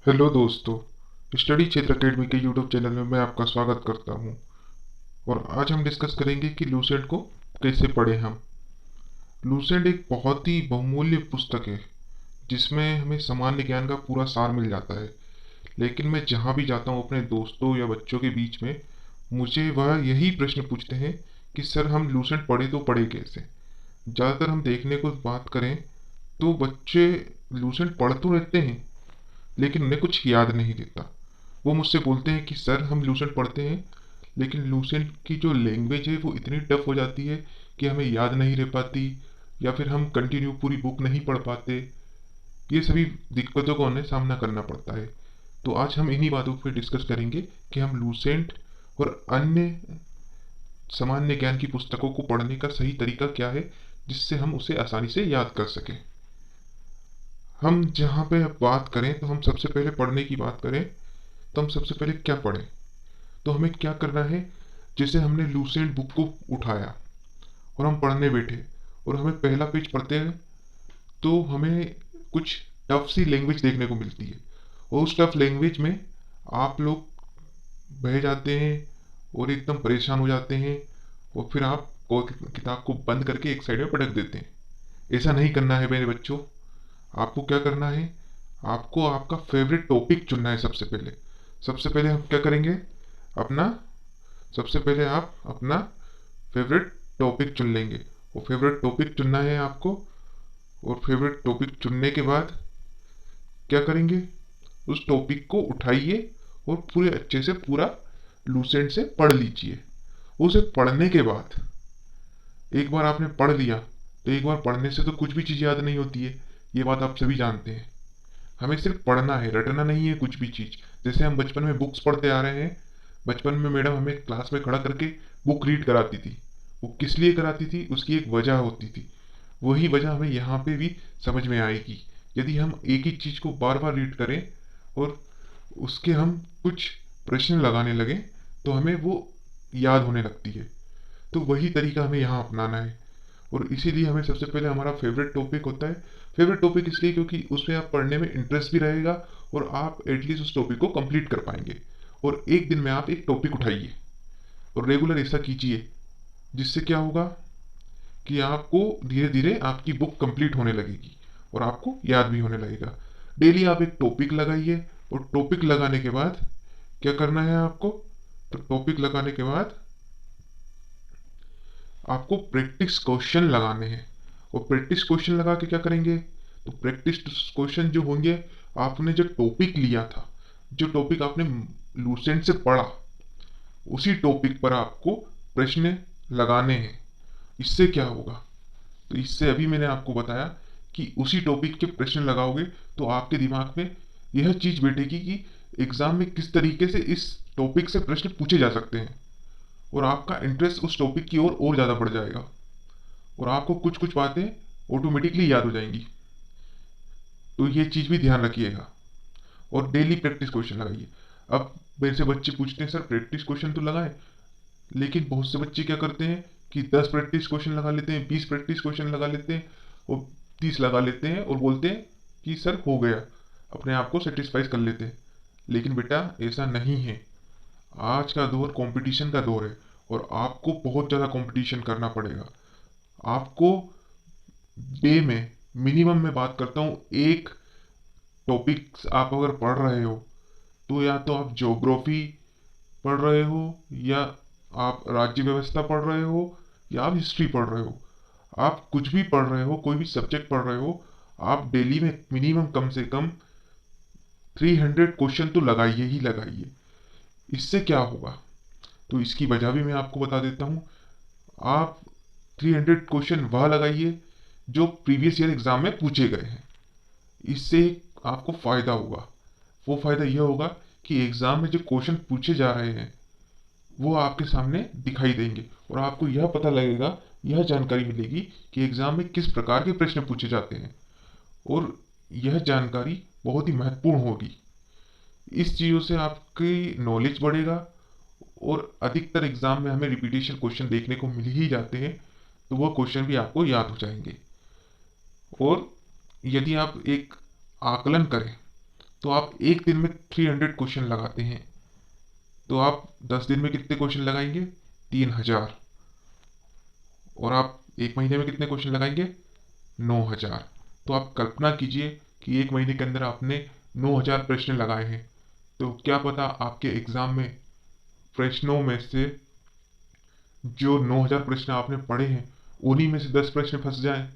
Hello दोस्तों। Study क्षेत्र academy के यूट्यूब चैनल में मैं आपका स्वागत करता हूं। और आज हम डिस्कस करेंगे कि लूसेंट को कैसे पढ़ें हम। लूसेंट एक बहुत ही बहुमूल्य पुस्तक है जिसमें हमें सामान्य ज्ञान का पूरा सार मिल जाता है। लेकिन मैं जहां भी जाता हूं अपने दोस्तों या बच्चों के बीच में, मुझे वह यही प्रश्न पूछते हैं कि सर हम लूसेंट पढ़े तो पढ़े कैसे। ज़्यादातर हम देखने को बात करें तो बच्चे लूसेंट पढ़ तो रहते हैं लेकिन उन्हें कुछ याद नहीं रहता। वो मुझसे बोलते हैं कि सर हम लूसेंट पढ़ते हैं लेकिन लूसेंट की जो लैंग्वेज है वो इतनी टफ हो जाती है कि हमें याद नहीं रह पाती, या फिर हम कंटिन्यू पूरी बुक नहीं पढ़ पाते। ये सभी दिक्कतों का उन्हें सामना करना पड़ता है। तो आज हम इन्हीं बातों पर डिस्कस करेंगे कि हम लूसेंट और अन्य सामान्य ज्ञान की पुस्तकों को पढ़ने का सही तरीका क्या है जिससे हम उसे आसानी से याद कर सकें। हम जहाँ पे बात करें तो हम सबसे पहले पढ़ने की बात करें तो हम सबसे पहले क्या पढ़ें। तो हमें क्या करना है, जैसे हमने लूसेंट बुक को उठाया और हम पढ़ने बैठे और हमें पहला पेज पढ़ते हैं तो हमें कुछ टफ सी लैंग्वेज देखने को मिलती है। और उस टफ लैंग्वेज में आप लोग बह जाते हैं और एकदम परेशान हो जाते हैं, और फिर आप किताब को बंद करके एक साइड में पटक देते हैं। ऐसा नहीं करना है मेरे बच्चों। आपको क्या करना है, आपको आपका फेवरेट टॉपिक चुनना है। सबसे पहले हम क्या करेंगे, अपना सबसे पहले आप अपना फेवरेट टॉपिक चुन लेंगे। और फेवरेट टॉपिक चुनना है आपको, और फेवरेट टॉपिक चुनने के बाद क्या करेंगे, उस टॉपिक को उठाइए और पूरे अच्छे से पूरा लूसेंट से पढ़ लीजिए। उसे पढ़ने के बाद एक बार आपने पढ़ लिया तो एक बार पढ़ने से तो कुछ भी चीज़ याद नहीं होती है, ये बात आप सभी जानते हैं। हमें सिर्फ पढ़ना है, रटना नहीं है कुछ भी चीज़। जैसे हम बचपन में बुक्स पढ़ते आ रहे हैं, बचपन में मैडम हमें क्लास में खड़ा करके बुक रीड कराती थी। वो किस लिए कराती थी, उसकी एक वजह होती थी। वही वजह हमें यहाँ पे भी समझ में आएगी। यदि हम एक ही चीज़ को बार बार रीड करें और उसके हम कुछ प्रश्न लगाने लगें तो हमें वो याद होने लगती है। तो वही तरीका हमें यहाँ अपनाना है। और इसीलिए हमें सबसे पहले हमारा फेवरेट टॉपिक होता है। फेवरेट टॉपिक इसलिए क्योंकि उसमें आप पढ़ने में इंटरेस्ट भी रहेगा और आप एटलीस्ट उस टॉपिक को कंप्लीट कर पाएंगे। और एक दिन में आप एक टॉपिक उठाइए और रेगुलर ऐसा कीजिए, जिससे क्या होगा कि आपको धीरे धीरे आपकी बुक कंप्लीट होने लगेगी और आपको याद भी होने लगेगा। डेली आप एक टॉपिक लगाइए, और टॉपिक लगाने के बाद क्या करना है आपको, तो टॉपिक लगाने के बाद आपको प्रैक्टिस क्वेश्चन लगाने हैं। और प्रैक्टिस क्वेश्चन लगा के क्या करेंगे, तो प्रैक्टिस क्वेश्चन जो होंगे, आपने जो टॉपिक लिया था, जो टॉपिक आपने लूसेंट से पढ़ा, उसी टॉपिक पर आपको प्रश्न लगाने हैं। इससे क्या होगा, तो इससे अभी मैंने आपको बताया कि उसी टॉपिक के प्रश्न लगाओगे तो आपके दिमाग में यह चीज बैठेगी कि एग्जाम में किस तरीके से इस टॉपिक से प्रश्न पूछे जा सकते हैं, और आपका इंटरेस्ट उस टॉपिक की ओर और ज़्यादा बढ़ जाएगा और आपको कुछ कुछ बातें ऑटोमेटिकली याद हो जाएंगी। तो ये चीज़ भी ध्यान रखिएगा। और डेली प्रैक्टिस क्वेश्चन लगाइए। अब मेरे से बच्चे पूछते हैं सर प्रैक्टिस क्वेश्चन तो लगाएं, लेकिन बहुत से बच्चे क्या करते हैं कि 10 प्रैक्टिस क्वेश्चन लगा लेते हैं, 20 प्रैक्टिस क्वेश्चन लगा लेते हैं और 30 लगा लेते हैं और बोलते हैं कि सर हो गया, अपने आप को सेटिस्फाई कर लेते हैं। लेकिन बेटा ऐसा नहीं है। आज का दौर कंपटीशन का दौर है और आपको बहुत ज़्यादा कंपटीशन करना पड़ेगा। आपको डे में मिनिमम मैं बात करता हूँ, एक टॉपिक्स आप अगर पढ़ रहे हो तो या तो आप ज्योग्राफी पढ़ रहे हो, या आप राज्य व्यवस्था पढ़ रहे हो, या आप हिस्ट्री पढ़ रहे हो। आप कुछ भी पढ़ रहे हो, कोई भी सब्जेक्ट पढ़ रहे हो, आप डेली में मिनिमम कम से कम 300 क्वेश्चन तो लगाइए ही लगाइए। इससे क्या होगा, तो इसकी वजह भी मैं आपको बता देता हूँ। आप 300 क्वेश्चन वह लगाइए जो प्रीवियस ईयर एग्जाम में पूछे गए हैं। इससे आपको फायदा होगा। वो फायदा यह होगा कि एग्जाम में जो क्वेश्चन पूछे जा रहे हैं वो आपके सामने दिखाई देंगे और आपको यह पता लगेगा, यह जानकारी मिलेगी कि एग्जाम में किस प्रकार के प्रश्न पूछे जाते हैं। और यह जानकारी बहुत ही महत्वपूर्ण होगी। इस चीज़ों से आपकी नॉलेज बढ़ेगा। और अधिकतर एग्जाम में हमें रिपीटेशन क्वेश्चन देखने को मिल ही जाते हैं, तो वह क्वेश्चन भी आपको याद हो जाएंगे। और यदि आप एक आकलन करें तो आप एक दिन में 300 क्वेश्चन लगाते हैं, तो आप 10 दिन में कितने क्वेश्चन लगाएंगे? 3000। और आप एक महीने में कितने क्वेश्चन लगाएंगे? 9000। तो आप कल्पना कीजिए कि एक महीने के अंदर आपने 9000 प्रश्न लगाए हैं। तो क्या पता आपके एग्जाम में प्रश्नों में से जो 9000 प्रश्न आपने पढ़े हैं उन्हीं में से 10 प्रश्न फंस जाएं,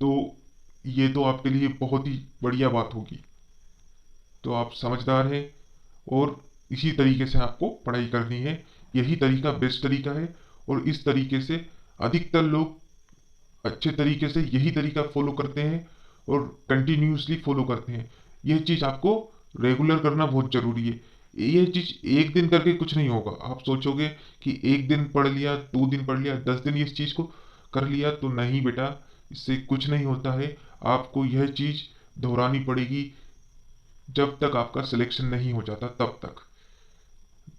तो ये तो आपके लिए बहुत ही बढ़िया बात होगी। तो आप समझदार हैं और इसी तरीके से आपको पढ़ाई करनी है। यही तरीका बेस्ट तरीका है और इस तरीके से अधिकतर लोग अच्छे तरीके से यही तरीका फॉलो करते हैं और कंटिन्यूसली फॉलो करते हैं। यह चीज़ आपको रेगुलर करना बहुत जरूरी है। यह चीज़ एक दिन करके कुछ नहीं होगा। आप सोचोगे कि एक दिन पढ़ लिया, 2 दिन पढ़ लिया, 10 दिन इस चीज़ को कर लिया, तो नहीं बेटा, इससे कुछ नहीं होता है। आपको यह चीज़ दोहरानी पड़ेगी जब तक आपका सिलेक्शन नहीं हो जाता, तब तक।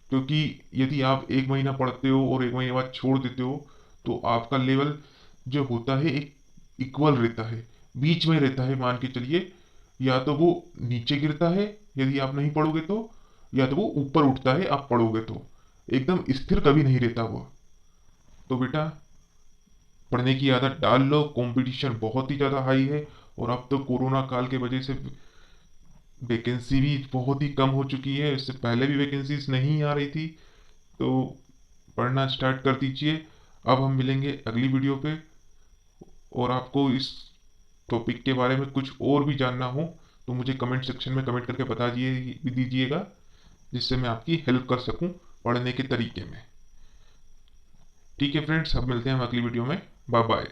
क्योंकि यदि आप एक महीना पढ़ते हो और एक महीने बाद छोड़ देते हो, तो आपका लेवल जो होता है एक इक्वल रहता है, बीच में रहता है, मान के चलिए। या तो वो नीचे गिरता है यदि आप नहीं पढ़ोगे तो, या तो वो ऊपर उठता है आप पढ़ोगे तो। एकदम स्थिर कभी नहीं रहता वो। तो बेटा, पढ़ने की आदत डाल लो। कंपटीशन बहुत ही ज़्यादा हाई है और अब तो कोरोना काल के वजह से वैकेंसी भी बहुत ही कम हो चुकी है। इससे पहले भी वैकेंसीज नहीं आ रही थी। तो पढ़ना स्टार्ट कर दीजिए। अब हम मिलेंगे अगली वीडियो पे। और आपको इस टॉपिक के बारे में कुछ और भी जानना हो तो मुझे कमेंट सेक्शन में कमेंट करके बता दीजिएगा, जिससे मैं आपकी हेल्प कर सकूं पढ़ने के तरीके में। ठीक है फ्रेंड्स, अब मिलते हैं हम अगली वीडियो में। Bye bye.